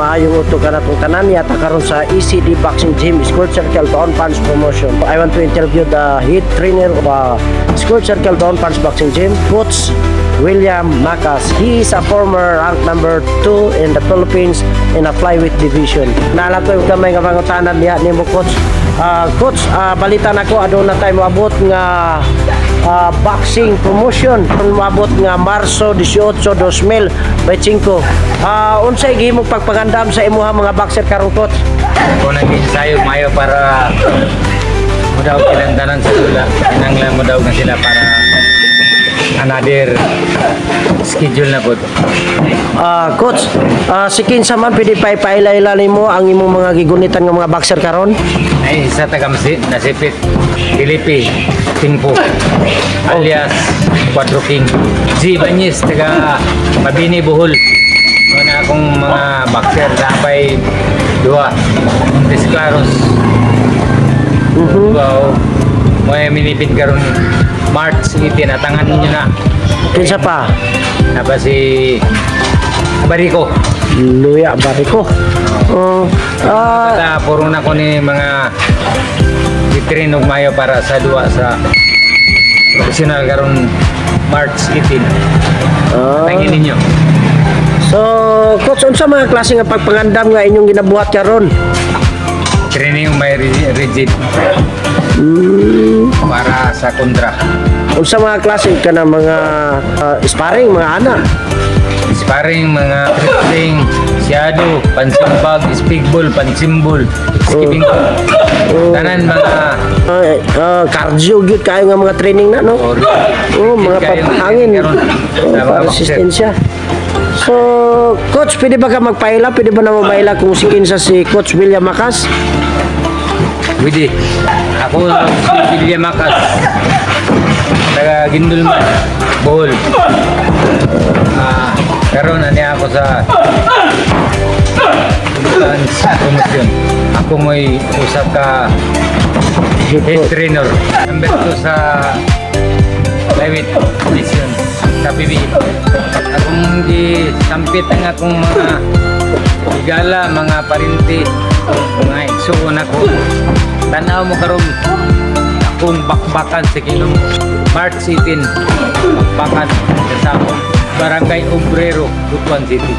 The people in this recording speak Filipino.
maayong uto ka na itong tanan yata karon sa ECD Boxing Gym Squared Circle Down Punch Promotion. I want to interview the head trainer of Squared Circle Down Punch Boxing Gym, Coach William Macas. He is a former rank number 2 in the Philippines in a flyweight division. Naalam ko yung kamay nga pangutanan niya ni mo, Coach. Coach, balitan ako aduna tayo moabot nga boxing promotion moabot nga Marso 18, 2025. Unsay gihimo pagpagandam sa imuha mga boxer karon, Coach? Kung nag-ensayo mayo para mudaw silang tanan sa sula, kinanglan mudaw na sila para another schedule na po. Coach, si kinsa man pwede paila nimo ang imong mga gigunitan nga mga boxer karon? Ay isa tagamsi nasipit Filipi Tingpo alias Quadro King G. Banyes taga Mabini Bohol. Muna akong mga boxer napay dua Montes Claros. Wow, mo minipit karon March 18 atangan ninyo na. Kinsa pa? Napa si Bariko. Luya Bariko. Puro na ko ni mga vitrin og mayo para sa duwa sa professional karon March 18. Tangin ninyo. So, Coach, unsa mga klase nga pagpangandam nga inyong ginabuhat karon? Training may rigid para sa kontra. Unsa mga klase ka na mga sparring, mga ana? Sparring, mga tripling, shadow, pansimbag, speakball, pansimbol, skipping ball. Tanan mga cardio gyud kayo nga mga training na, no? Mga papahangin. Resistensya. So, Coach, pwede ba ka magpaila? Pwede ba na mabaila kung si kinsa si Coach William Macas? Pwede. Ako si William Macas. Taga Gindulman, Bohol. Karon ani ako sa promotion. Ako mo'y usap ka head trainer. Number 2 sa private division sa PBE. Akong gisampit ang akong mga igala, mga parinti, mga igsuon ako. Tanaw mo karon akong bakbakan sa kilong March 18. Bakbakan sa akong Barangay Obrero, Butuan City.